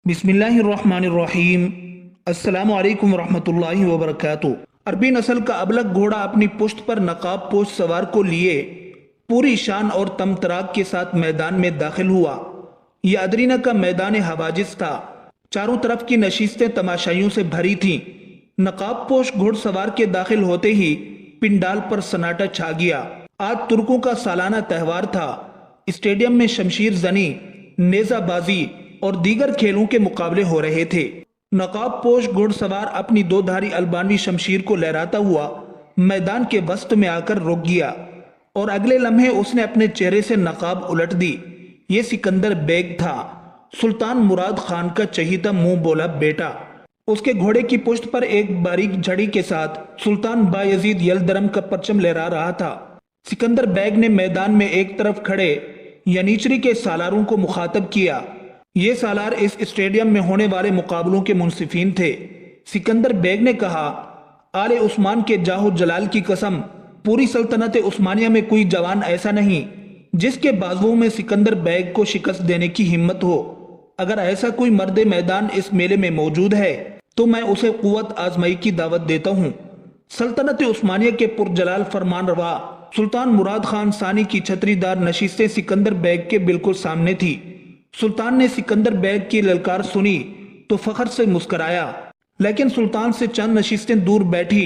بسم اللہ الرحمن الرحیم۔ السلام علیکم ورحمۃ اللہ وبرکاتہ۔ عربی نسل کا ابلک گھوڑا اپنی پشت پر نقاب پوش سوار کو لیے پوری شان اور تمطراق کے ساتھ میدان میں داخل ہوا۔ یہ ادرینہ کا میدان حواجز تھا۔ چاروں طرف کی نشستیں تماشائیوں سے بھری تھیں۔ نقاب پوش گھوڑ سوار کے داخل ہوتے ہی پنڈال پر سناٹا چھا گیا۔ آج ترکوں کا سالانہ تہوار تھا۔ اسٹیڈیم میں شمشیر زنی، نیزہ بازی اور دیگر کھیلوں کے مقابلے ہو رہے تھے۔ نقاب پوش گھوڑ سوار اپنی دو دھاری البانوی شمشیر کو لہراتا ہوا میدان کے وسط میں آ کر رک گیا اور اگلے لمحے اس نے اپنے چہرے سے نقاب الٹ دی۔ یہ سکندر بیگ تھا، سلطان مراد خان کا چہیتا منہ بولا بیٹا۔ اس کے گھوڑے کی پشت پر ایک باریک جھڑی کے ساتھ سلطان بایزید یلدرم کا پرچم لہرا رہا تھا۔ سکندر بیگ نے میدان میں ایک طرف کھڑے ینیچری کے سالاروں کو مخاطب کیا۔ یہ سالار اس اسٹیڈیم میں ہونے والے مقابلوں کے منصفین تھے۔ سکندر بیگ نے کہا، آل عثمان کے جاہ و جلال کی قسم، پوری سلطنت عثمانیہ میں کوئی جوان ایسا نہیں جس کے بازوؤں میں سکندر بیگ کو شکست دینے کی ہمت ہو۔ اگر ایسا کوئی مرد میدان اس میلے میں موجود ہے تو میں اسے قوت آزمائی کی دعوت دیتا ہوں۔ سلطنت عثمانیہ کے پرجلال فرمان روا سلطان مراد خان ثانی کی چھتری دار نشستیں سکندر بیگ کے بالکل سامنے تھی۔ سلطان نے سکندر بیگ کی للکار سنی تو فخر سے مسکرایا، لیکن سلطان سے چند نشستیں دور بیٹھی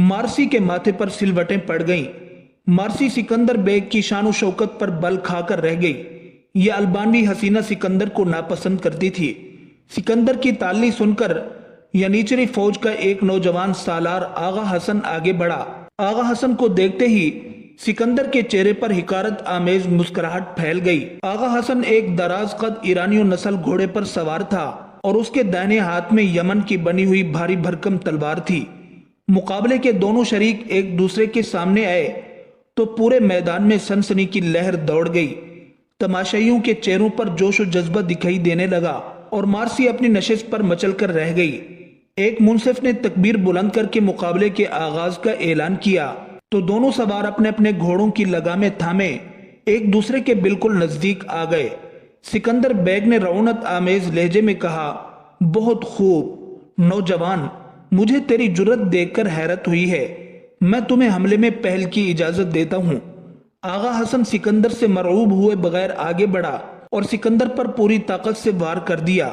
مارسی کے ماتھے پر سلوٹیں پڑ گئیں۔ مارسی سکندر بیگ کی شان و شوکت پر بل کھا کر رہ گئی۔ یہ البانوی حسینہ سکندر کو ناپسند کرتی تھی۔ سکندر کی تعلی سن کر ینیچری فوج کا ایک نوجوان سالار آغا حسن آگے بڑھا۔ آغا حسن کو دیکھتے ہی سکندر کے چہرے پر حقارت آمیز مسکراہٹ پھیل گئی۔ آغا حسن ایک دراز قد ایرانی نسل گھوڑے پر سوار تھا اور اس کے دائیں ہاتھ میں یمن کی بنی ہوئی بھاری بھرکم تلوار تھی۔ مقابلے کے دونوں شریک ایک دوسرے کے سامنے آئے تو پورے میدان میں سنسنی کی لہر دوڑ گئی۔ تماشائیوں کے چہروں پر جوش و جذبہ دکھائی دینے لگا اور مارسی اپنی نشست پر مچل کر رہ گئی۔ ایک منصف نے تکبیر بلند کر کے مقابلے کے آغاز کا اعلان کیا تو دونوں سوار اپنے اپنے گھوڑوں کی لگامیں تھامے ایک دوسرے کے بالکل نزدیک آ گئے۔ سکندر بیگ نے رعونت آمیز لہجے میں کہا، بہت خوب نوجوان، مجھے تیری جرت دیکھ کر حیرت ہوئی ہے۔ میں تمہیں حملے میں پہل کی اجازت دیتا ہوں۔ آغا حسن سکندر سے مرعوب ہوئے بغیر آگے بڑھا اور سکندر پر پوری طاقت سے وار کر دیا۔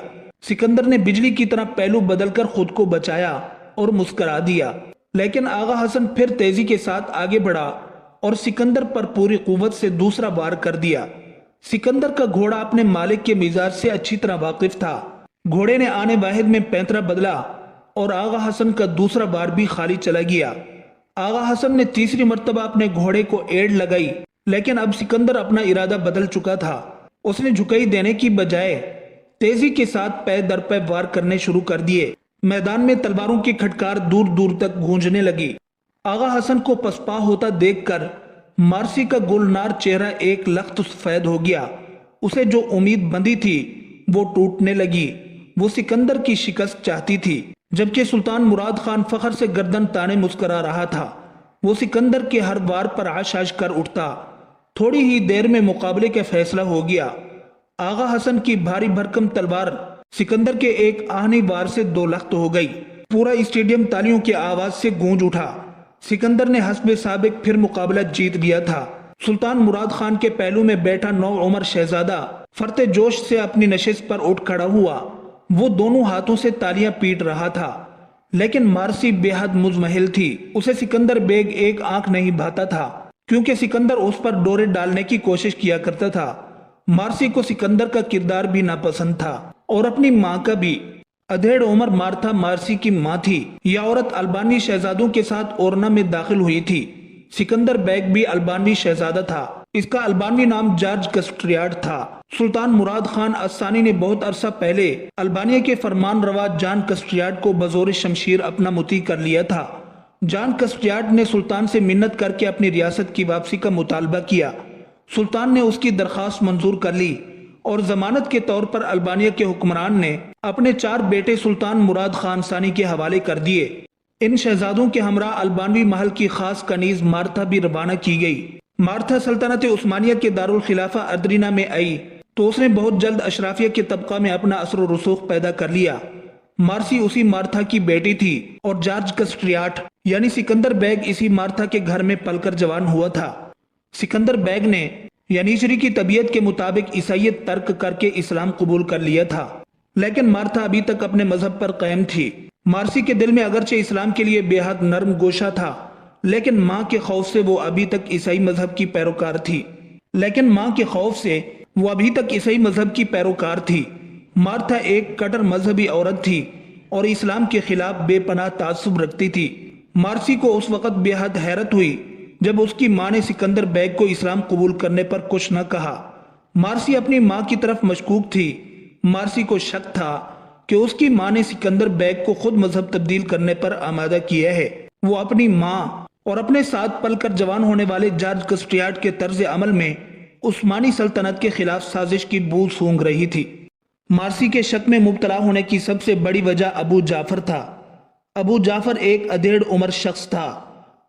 سکندر نے بجلی کی طرح پہلو بدل کر خود کو بچایا اور مسکرا دیا، لیکن آغا حسن پھر تیزی کے ساتھ آگے بڑھا اور سکندر پر پوری قوت سے دوسرا وار کر دیا۔ سکندر کا گھوڑا اپنے مالک کے مزاج سے اچھی طرح واقف تھا۔ گھوڑے نے آنے واحد میں پینترا بدلا اور آغا حسن کا دوسرا وار بھی خالی چلا گیا۔ آغا حسن نے تیسری مرتبہ اپنے گھوڑے کو ایڑ لگائی، لیکن اب سکندر اپنا ارادہ بدل چکا تھا۔ اس نے جھکائی دینے کی بجائے تیزی کے ساتھ پے در پے وار کرنے شروع کر دیے۔ میدان میں تلواروں کی کھٹکار دور دور تک گونجنے لگی۔ آغا حسن کو پسپا ہوتا دیکھ کر مارسی کا گلنار چہرہ ایک لخت سفید ہو گیا۔ اسے جو امید بندھی تھی وہ ٹوٹنے لگی۔ وہ سکندر کی شکست چاہتی تھی، جبکہ سلطان مراد خان فخر سے گردن تانے مسکرا رہا تھا۔ وہ سکندر کے ہر وار پر آش آش کر اٹھتا۔ تھوڑی ہی دیر میں مقابلے کا فیصلہ ہو گیا۔ آغا حسن کی بھاری بھرکم تلوار سکندر کے ایک آہنی وار سے دو لخت ہو گئی۔ پورا اسٹیڈیم تالیوں کی آواز سے گونج اٹھا۔ سکندر نے حسب سابق پھر مقابلہ جیت لیا تھا۔ سلطان مراد خان کے پہلو میں بیٹھا نو عمر شہزادہ فرتے جوش سے اپنی نشست پر اٹھ کھڑا ہوا۔ وہ دونوں ہاتھوں سے تالیاں پیٹ رہا تھا، لیکن مارسی بے حد مزمحل تھی۔ اسے سکندر بیگ ایک آنکھ نہیں بھاتا تھا، کیونکہ سکندر اس پر ڈورے ڈالنے کی کوشش کیا کرتا تھا۔ مارسی کو سکندر کا کردار بھی ناپسند تھا اور اپنی ماں کا بھی۔ ادھیڑ عمر مارتھا مارسی کی ماں تھی۔ یہ عورت البانوی شہزادوں کے ساتھ اورنا میں داخل ہوئی تھی۔ سکندر بیگ بھی البانوی شہزادہ تھا۔ اس کا البانوی نام جارج کسٹریاڈ تھا۔ سلطان مراد خان الثانی نے بہت عرصہ پہلے البانیہ کے فرمان روا جان کسٹریاڈ کو بزور شمشیر اپنا مطیع کر لیا تھا۔ جان کسٹریاڈ نے سلطان سے منت کر کے اپنی ریاست کی واپسی کا مطالبہ کیا۔ سلطان نے اس کی درخواست منظور کر لی اور ضمانت کے طور پر البانیہ کے حکمران نے اپنے 4 بیٹے سلطان مراد خان ثانی کے حوالے کر دیے۔ ان شہزادوں کے ہمراہ البانوی محل کی خاص کنیز مارتھا بھی روانہ کی گئی۔ مارتھا سلطنت عثمانیہ کے دارالخلافہ ادرینہ میں آئی تو اس نے بہت جلد اشرافیہ کے طبقہ میں اپنا اثر و رسوخ پیدا کر لیا۔ مارسی اسی مارتھا کی بیٹی تھی اور جارج کسٹریاٹ یعنی سکندر بیگ اسی مارتھا کے گھر میں پل کر جوان ہوا تھا۔ سکندر بیگ نے ینیچری کی طبیعت کے مطابق عیسائیت ترک کر کے اسلام قبول کر لیا تھا، لیکن مارتھا ابھی تک اپنے مذہب پر قائم تھی۔ مارسی کے دل میں اگرچہ اسلام کے لیے بے حد نرم گوشہ تھا، لیکن ماں کے خوف سے وہ ابھی تک عیسائی مذہب کی پیروکار تھی۔ مارتھا ایک کٹر مذہبی عورت تھی اور اسلام کے خلاف بے پناہ تعصب رکھتی تھی۔ مارسی کو اس وقت بے حد حیرت ہوئی جب اس کی ماں نے سکندر بیگ کو اسلام قبول کرنے پر کچھ نہ کہا۔ مارسی اپنی ماں کی طرف مشکوک تھی۔ مارسی کو شک تھا کہ اس کی ماں نے سکندر بیگ کو خود مذہب تبدیل کرنے پر آمادہ کیا ہے۔ وہ اپنی ماں اور اپنے ساتھ پل کر جوان ہونے والے جارج کسٹریاٹ کے طرز عمل میں عثمانی سلطنت کے خلاف سازش کی بو سونگھ رہی تھی۔ مارسی کے شک میں مبتلا ہونے کی سب سے بڑی وجہ ابو جعفر تھا۔ ابو جعفر ایک ادھیڑ عمر شخص تھا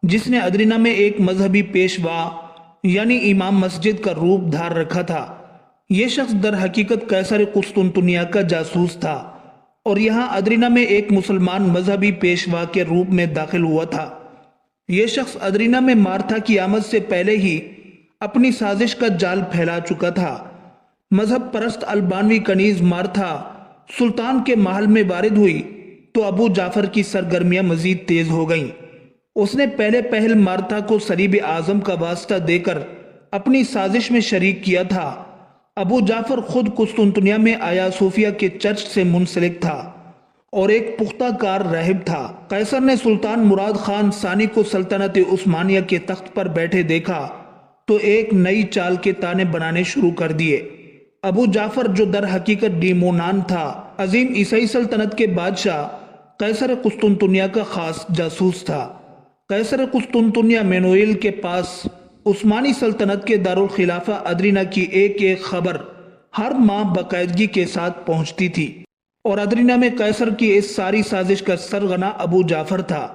جس نے ادرینہ میں ایک مذہبی پیشوا یعنی امام مسجد کا روپ دھار رکھا تھا۔ یہ شخص در حقیقت قیصر قسطنطنیہ کا جاسوس تھا اور یہاں ادرینہ میں ایک مسلمان مذہبی پیشوا کے روپ میں داخل ہوا تھا۔ یہ شخص ادرینہ میں مارتھا کی آمد سے پہلے ہی اپنی سازش کا جال پھیلا چکا تھا۔ مذہب پرست البانوی کنیز مارتھا سلطان کے محل میں وارد ہوئی تو ابو جعفر کی سرگرمیاں مزید تیز ہو گئیں۔ اس نے پہل مارتھا کو صلیب اعظم کا واسطہ دے کر اپنی سازش میں شریک کیا تھا۔ ابو جعفر خود قسطنطنیہ میں آیا صوفیہ کے چرچ سے منسلک تھا اور ایک پختہ کار راہب تھا۔ قیصر نے سلطان مراد خان ثانی کو سلطنت عثمانیہ کے تخت پر بیٹھے دیکھا تو ایک نئی چال کے تانے بنانے شروع کر دیے۔ ابو جعفر جو در حقیقت ڈیمونان تھا، عظیم عیسائی سلطنت کے بادشاہ قیصر قسطنطنیہ کا خاص جاسوس تھا۔ قیصر قسطنطنیہ مینوئیل کے پاس عثمانی سلطنت کے دارالخلافہ ادرینہ کی ایک خبر ہر ماہ باقاعدگی کے ساتھ پہنچتی تھی اور ادرینہ میں قیصر کی اس ساری سازش کا سرغنہ ابو جعفر تھا۔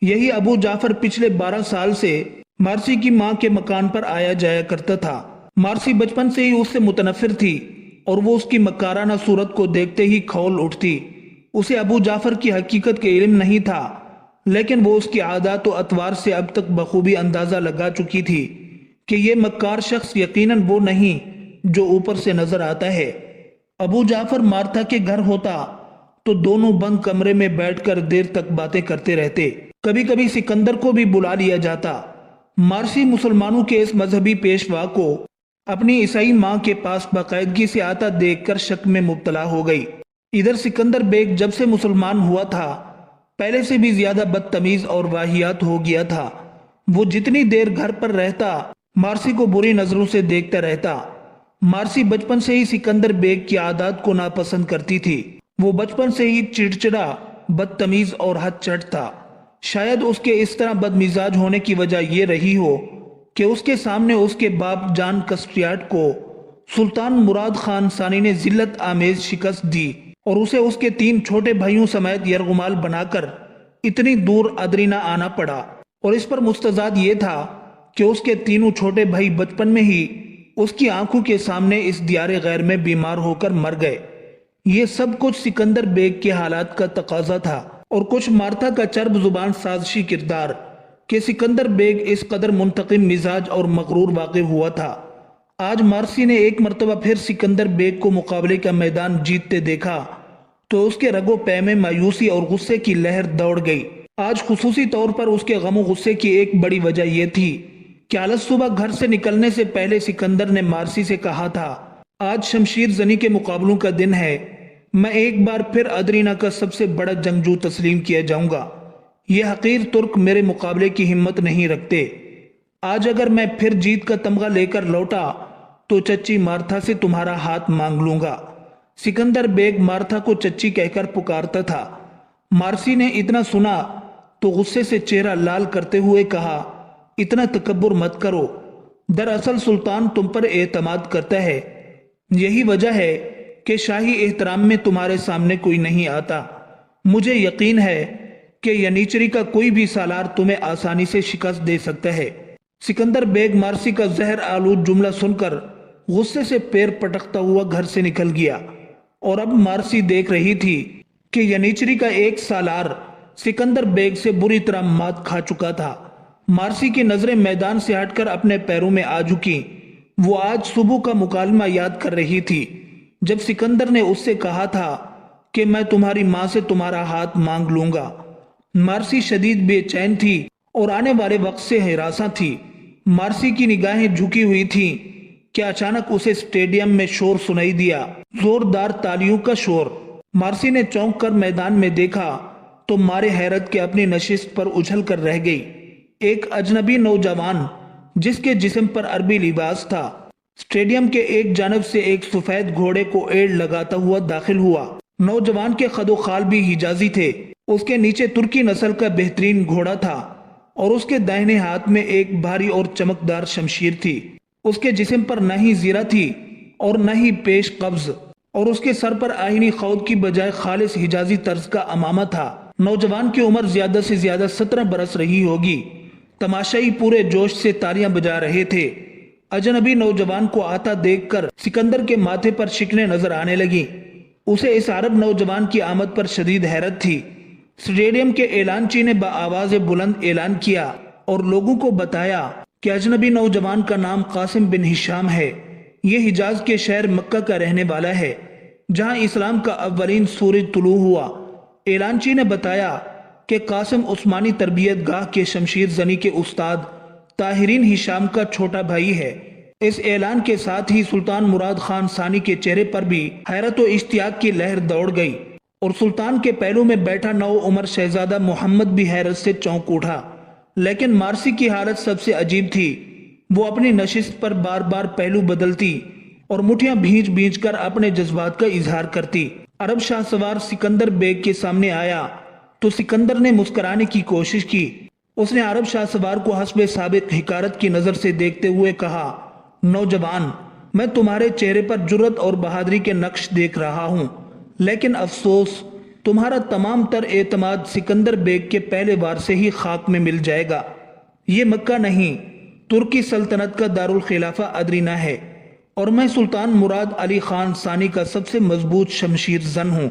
یہی ابو جعفر پچھلے 12 سال سے مارسی کی ماں کے مکان پر آیا جایا کرتا تھا۔ مارسی بچپن سے ہی اس سے متنفر تھی اور وہ اس کی مکارانہ صورت کو دیکھتے ہی کھول اٹھتی۔ اسے ابو جعفر کی حقیقت کے علم نہیں تھا، لیکن وہ اس کی عادات و اطوار سے اب تک بخوبی اندازہ لگا چکی تھی کہ یہ مکار شخص یقیناً وہ نہیں جو اوپر سے نظر آتا ہے۔ ابو جعفر مارتھا کے گھر ہوتا تو دونوں بند کمرے میں بیٹھ کر دیر تک باتیں کرتے رہتے۔ کبھی کبھی سکندر کو بھی بلا لیا جاتا۔ مارسی مسلمانوں کے اس مذہبی پیشوا کو اپنی عیسائی ماں کے پاس باقاعدگی سے آتا دیکھ کر شک میں مبتلا ہو گئی۔ ادھر سکندر بیگ جب سے مسلمان ہوا تھا پہلے سے بھی زیادہ بدتمیز اور واہیات ہو گیا تھا۔ وہ جتنی دیر گھر پر رہتا مارسی کو بری نظروں سے دیکھتا رہتا۔ مارسی بچپن سے ہی سکندر بیگ کی عادات کو ناپسند کرتی تھی۔ وہ بچپن سے ہی چڑچڑا، بدتمیز اور حد چڑھ تھا۔ شاید اس کے اس طرح بدمزاج ہونے کی وجہ یہ رہی ہو کہ اس کے سامنے اس کے باپ جان کسٹریاٹ کو سلطان مراد خان ثانی نے ذلت آمیز شکست دی اور اسے اس کے 3 چھوٹے بھائیوں سمیت یرغمال بنا کر اتنی دور ادرینہ آنا پڑا۔ اور اس پر مستزاد یہ تھا کہ اس کے تینوں چھوٹے بھائی بچپن میں ہی اس کی آنکھوں کے سامنے اس دیار غیر میں بیمار ہو کر مر گئے۔ یہ سب کچھ سکندر بیگ کے حالات کا تقاضا تھا اور کچھ مارتھا کا چرب زبان سازشی کردار کہ سکندر بیگ اس قدر منتقم مزاج اور مغرور واقع ہوا تھا۔ آج مارسی نے ایک مرتبہ پھر سکندر بیگ کو مقابلے کا میدان جیتتے دیکھا تو اس کے رگ و پے میں مایوسی اور غصے کی لہر دوڑ گئی۔ آج خصوصی طور پر اس کے غم و غصے کی ایک بڑی وجہ یہ تھی کہ آلس صبح گھر سے نکلنے سے پہلے سکندر نے مارسی سے کہا تھا، آج شمشیر زنی کے مقابلوں کا دن ہے، میں ایک بار پھر ادرینہ کا سب سے بڑا جنگجو تسلیم کیا جاؤں گا۔ یہ حقیر ترک میرے مقابلے کی ہمت نہیں رکھتے۔ آج اگر میں پھر جیت کا تمغہ لے کر لوٹا تو چچی مارتھا سے تمہارا ہاتھ مانگ لوں گا۔ سکندر بیگ مارتھا کو چچی کہہ کر پکارتا تھا۔ مارسی نے اتنا سنا تو غصے سے چہرہ لال کرتے ہوئے کہا، اتنا تکبر مت کرو، دراصل سلطان تم پر اعتماد کرتا ہے، یہی وجہ ہے کہ شاہی احترام میں تمہارے سامنے کوئی نہیں آتا۔ مجھے یقین ہے کہ ینیچری کا کوئی بھی سالار تمہیں آسانی سے شکست دے سکتا ہے۔ سکندر بیگ مارسی کا زہر آلود جملہ سن کر غصے سے پیر پٹکتا ہوا گھر سے نکل گیا، اور اب مارسی دیکھ رہی تھی کہ ینیچری کا ایک سالار سکندر بیگ سے بری طرح مات کھا چکا تھا۔ مارسی کی نظریں میدان سے ہٹ کر اپنے پیروں میں آ جھکی۔ وہ آج صبح کا مکالمہ یاد کر رہی تھی جب سکندر نے اس سے کہا تھا کہ میں تمہاری ماں سے تمہارا ہاتھ مانگ لوں گا۔ مارسی شدید بے چین تھی اور آنے والے وقت سے ہراساں تھی۔ مارسی کی نگاہیں جھکی ہوئی تھیں کہ اچانک اسے اسٹیڈیم میں شور سنائی دیا، زوردار تالیوں کا شور۔ مارسی نے چونک کر میدان میں دیکھا تو مارے حیرت کے اپنی نشست پر اچھل کر رہ گئی۔ ایک اجنبی نوجوان جس کے جسم پر عربی لباس تھا، اسٹیڈیم کے ایک جانب سے ایک سفید گھوڑے کو ایڑ لگاتا ہوا داخل ہوا۔ نوجوان کے خد و خال بھی حجازی تھے۔ اس کے نیچے ترکی نسل کا بہترین گھوڑا تھا اور اس کے دائیں ہاتھ میں ایک بھاری اور چمکدار شمشیر تھی۔ اس کے جسم پر نہ ہی زیرہ تھی اور نہ ہی پیش قبض، اور اس کے سر پر آئینی خود کی بجائے خالص حجازی طرز کا امامہ تھا۔ نوجوان کی عمر زیادہ سے زیادہ 17 برس رہی ہوگی۔ تماشائی پورے جوش سے تالیاں بجا رہے تھے۔ اجنبی نوجوان کو آتا دیکھ کر سکندر کے ماتھے پر شکنیں نظر آنے لگیں۔ اسے اس عرب نوجوان کی آمد پر شدید حیرت تھی۔ اسٹیڈیم کے اعلانچی نے بآواز بلند اعلان کیا اور لوگوں کو بتایا کہ اجنبی نوجوان کا نام قاسم بن ہشام ہے۔ یہ حجاز کے شہر مکہ کا رہنے والا ہے، جہاں اسلام کا اولین سورج طلوع ہوا۔ اعلانچی نے بتایا کہ قاسم عثمانی تربیت گاہ کے شمشیر زنی کے استاد طاہرین ہشام کا چھوٹا بھائی ہے۔ اس اعلان کے ساتھ ہی سلطان مراد خان ثانی کے چہرے پر بھی حیرت و اشتیاق کی لہر دوڑ گئی، اور سلطان کے پہلو میں بیٹھا نو عمر شہزادہ محمد بھی حیرت سے چونک اٹھا۔ لیکن مارسی کی حالت سب سے عجیب تھی۔ وہ اپنی نشست پر بار بار پہلو بدلتی اور مٹھیاں بھینچ بھینچ کر اپنے جذبات کا اظہار کرتی۔ عرب شاہ سوار سکندر بیگ کے سامنے آیا تو سکندر نے مسکرانے کی کوشش کی۔ اس نے عرب شاہ سوار کو حسب سابق حقارت کی نظر سے دیکھتے ہوئے کہا، نوجوان، میں تمہارے چہرے پر جرت اور بہادری کے نقش دیکھ رہا ہوں، لیکن افسوس تمہارا تمام تر اعتماد سکندر بیگ کے پہلے وار سے ہی خاک میں مل جائے گا۔ یہ مکہ نہیں، ترکی سلطنت کا دارالخلافہ ادرینہ ہے، اور میں سلطان مراد علی خان ثانی کا سب سے مضبوط شمشیر زن ہوں۔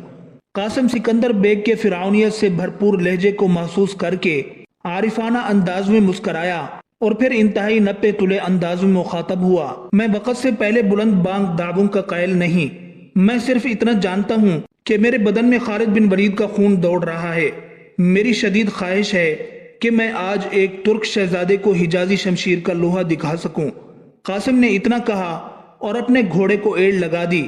قاسم سکندر بیگ کے فرعونیت سے بھرپور لہجے کو محسوس کر کے عارفانہ انداز میں مسکرایا اور پھر انتہائی نپے تلے انداز میں مخاطب ہوا۔ میں وقت سے پہلے بلند بانگ دعووں کا قائل نہیں، میں صرف اتنا جانتا ہوں کہ میرے بدن میں خالد بن ولید کا خون دوڑ رہا ہے۔ میری شدید خواہش ہے کہ میں آج ایک ترک شہزادے کو حجازی شمشیر کا لوہا دکھا سکوں۔ قاسم نے اتنا کہا اور اپنے گھوڑے کو ایڑ لگا دی۔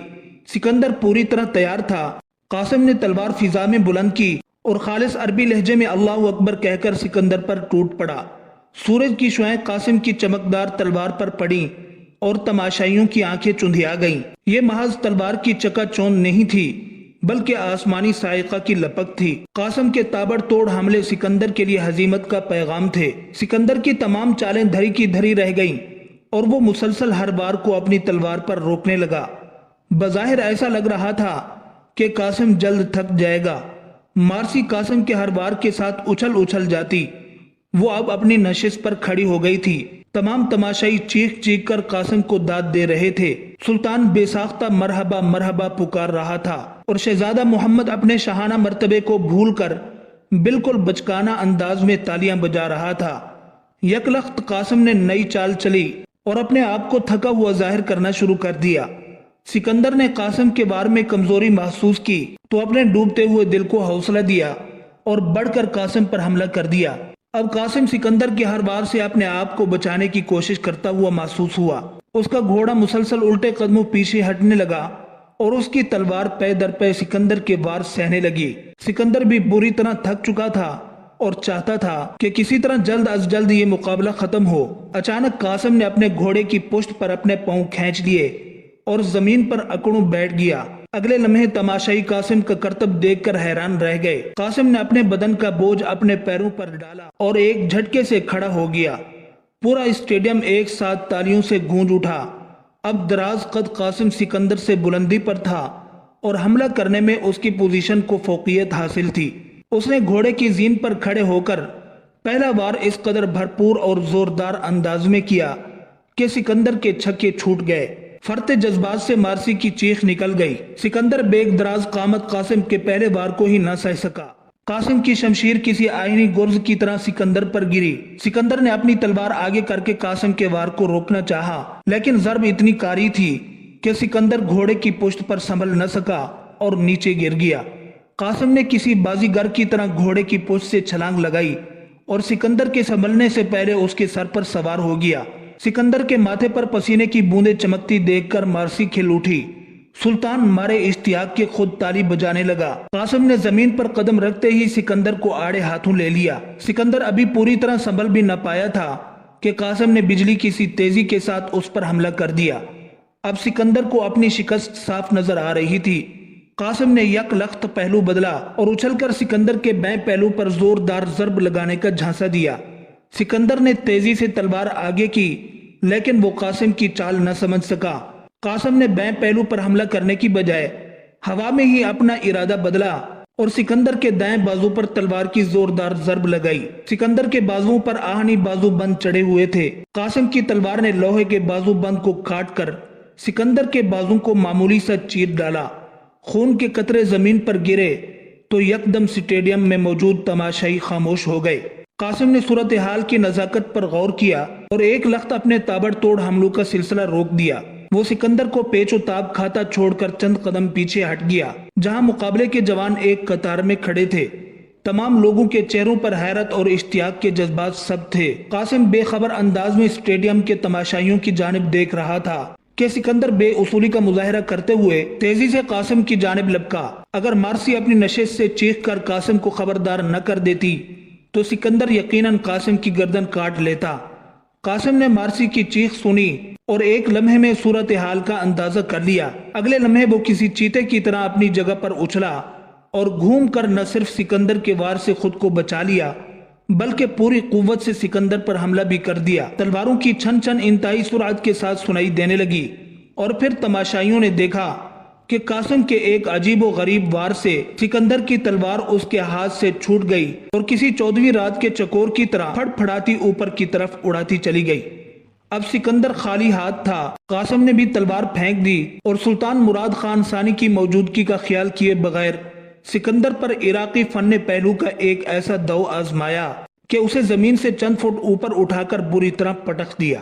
سکندر پوری طرح تیار تھا۔ قاسم نے تلوار فضا میں بلند کی اور خالص عربی لہجے میں اللہ اکبر کہہ کر سکندر پر ٹوٹ پڑا۔ سورج کی شعاعیں قاسم کی چمکدار تلوار پر پڑیں اور تماشائیوں کی آنکھیں چندھیا گئیں۔ یہ محض تلوار کی چکا چوند نہیں تھی، بلکہ آسمانی صاعقہ کی لپک تھی۔ قاسم کے تابڑ توڑ حملے سکندر کے لیے ہزیمت کا پیغام تھے۔ سکندر کی تمام چالیں دھری کی دھری رہ گئیں اور وہ مسلسل ہر بار کو اپنی تلوار پر روکنے لگا۔ بظاہر ایسا لگ رہا تھا کہ قاسم جلد تھک جائے گا۔ مارسی قاسم کے ہر بار کے ساتھ اچھل اچھل جاتی۔ وہ اب اپنی نشست پر کھڑی ہو گئی تھی۔ تمام تماشائی چیخ چیخ کر قاسم کو داد دے رہے تھے۔ سلطان بے ساختہ مرحبا مرحبا پکار رہا تھا اور شہزادہ محمد اپنے شاہانہ مرتبے کو بھول کر بالکل بچکانہ انداز میں تالیاں بجا رہا تھا۔ یک لخت قاسم نے نئی چال چلی اور اپنے آپ کو تھکا ہوا ظاہر کرنا شروع کر دیا۔ سکندر نے قاسم کے وار میں کمزوری محسوس کی تو اپنے ڈوبتے ہوئے دل کو حوصلہ دیا اور بڑھ کر قاسم پر حملہ کر دیا۔ اب قاسم سکندر کے ہر وار سے اپنے آپ کو بچانے کی کوشش کرتا ہوا محسوس ہوا۔ اس کا گھوڑا مسلسل الٹے قدموں پیچھے ہٹنے لگا اور اس کی تلوار پے در پے سکندر کے وار سہنے لگی۔ سکندر بھی بری طرح تھک چکا تھا اور چاہتا تھا کہ کسی طرح جلد از جلد یہ مقابلہ ختم ہو۔ اچانک قاسم نے اپنے گھوڑے کی پشت پر اپنے پاؤں کھینچ لیے اور زمین پر اکڑوں بیٹھ گیا۔ اگلے لمحے تماشائی قاسم کا کرتب دیکھ کر حیران رہ گئے۔ قاسم نے اپنے بدن کا بوجھ اپنے پیروں پر ڈالا اور ایک جھٹکے سے کھڑا ہو گیا۔ پورا اسٹیڈیم ایک ساتھ تالیوں سے گونج اٹھا۔ اب دراز قد قاسم سکندر سے بلندی پر تھا اور حملہ کرنے میں اس کی پوزیشن کو فوقیت حاصل تھی۔ اس نے گھوڑے کی زین پر کھڑے ہو کر پہلا وار اس قدر بھرپور اور زوردار انداز میں کیا کہ سکندر کے چھکے چھوٹ گئے۔ فرتے جذبات سے مارسی کی چیخ نکل گئی۔ سکندر بیک دراز قامت قاسم کے پہلے وار کو ہی نہ سہ سکا۔ قاسم کی شمشیر کسی آئینی گرز کی طرح سکندر پر گری۔ سکندر نے اپنی تلوار آگے کر کے قاسم کے وار کو روکنا چاہا، لیکن ضرب اتنی کاری تھی کہ سکندر گھوڑے کی پشت پر سنبھل نہ سکا اور نیچے گر گیا۔ قاسم نے کسی بازیگر کی طرح گھوڑے کی پشت سے چھلانگ لگائی اور سکندر کے سنبھلنے سے پہلے اس کے سر پر سوار ہو گیا۔ سکندر کے ماتھے پر پسینے کی بوندیں چمکتی دیکھ کر مارسی کھل اٹھی۔ سلطان مارے اشتیاق کے خود تالی بجانے لگا۔ قاسم نے زمین پر قدم رکھتے ہی سکندر کو آڑے ہاتھوں لے لیا۔ سکندر ابھی پوری طرح سنبھل بھی نہ پایا تھا کہ قاسم نے بجلی کی سی تیزی کے ساتھ اس پر حملہ کر دیا۔ اب سکندر کو اپنی شکست صاف نظر آ رہی تھی۔ قاسم نے یک لخت پہلو بدلا اور اچھل کر سکندر کے بائیں پہلو پر زوردار ضرب لگانے کا جھانسا دیا۔ سکندر نے تیزی سے تلوار آگے کی، لیکن وہ قاسم کی چال نہ سمجھ سکا۔ قاسم نے بائیں پہلو پر حملہ کرنے کی بجائے ہوا میں ہی اپنا ارادہ بدلا اور سکندر کے دائیں بازو پر تلوار کی زوردار ضرب لگائی۔ سکندر کے بازوؤں پر آہنی بازو بند چڑھے ہوئے تھے۔ قاسم کی تلوار نے لوہے کے بازو بند کو کاٹ کر سکندر کے بازو کو معمولی سا چیر ڈالا۔ خون کے قطرے زمین پر گرے تو یکدم سٹیڈیم میں موجود تماشائی خاموش ہو گئے۔ قاسم نے صورتحال کی نزاکت پر غور کیا اور ایک لخت اپنے تابڑ توڑ حملوں کا سلسلہ روک دیا۔ وہ سکندر کو پیچ و تاب کھاتا چھوڑ کر چند قدم پیچھے ہٹ گیا، جہاں مقابلے کے جوان ایک قطار میں کھڑے تھے۔ تمام لوگوں کے چہروں پر حیرت اور اشتیاق کے جذبات سب تھے۔ قاسم بے خبر انداز میں اسٹیڈیم کے تماشائیوں کی جانب دیکھ رہا تھا کہ سکندر بے اصولی کا مظاہرہ کرتے ہوئے تیزی سے قاسم کی جانب لپکا۔ اگر مارسی اپنی نشست سے چیخ کر قاسم کو خبردار نہ کر دیتی تو سکندر یقیناً قاسم کی گردن کاٹ لیتا۔ قاسم نے مارسی کی چیخ سنی اور ایک لمحے میں صورتحال کا اندازہ کر لیا۔ اگلے لمحے وہ کسی چیتے کی طرح اپنی جگہ پر اچھلا اور گھوم کر نہ صرف سکندر کے وار سے خود کو بچا لیا بلکہ پوری قوت سے سکندر پر حملہ بھی کر دیا۔ تلواروں کی چھن چھن انتہائی سرعت کے ساتھ سنائی دینے لگی اور پھر تماشائیوں نے دیکھا کہ قاسم کے ایک عجیب و غریب وار سے سکندر کی تلوار اس کے ہاتھ سے چھوٹ گئی اور کسی 14ویں رات کے چکور کی طرح پھڑ پھڑاتی اوپر کی طرف اڑاتی چلی گئی۔ اب سکندر خالی ہاتھ تھا۔ قاسم نے بھی تلوار پھینک دی اور سلطان مراد خان ثانی کی موجودگی کا خیال کیے بغیر سکندر پر عراقی فن پہلو کا ایک ایسا دو آزمایا کہ اسے زمین سے چند فٹ اوپر اٹھا کر بری طرح پٹخ دیا۔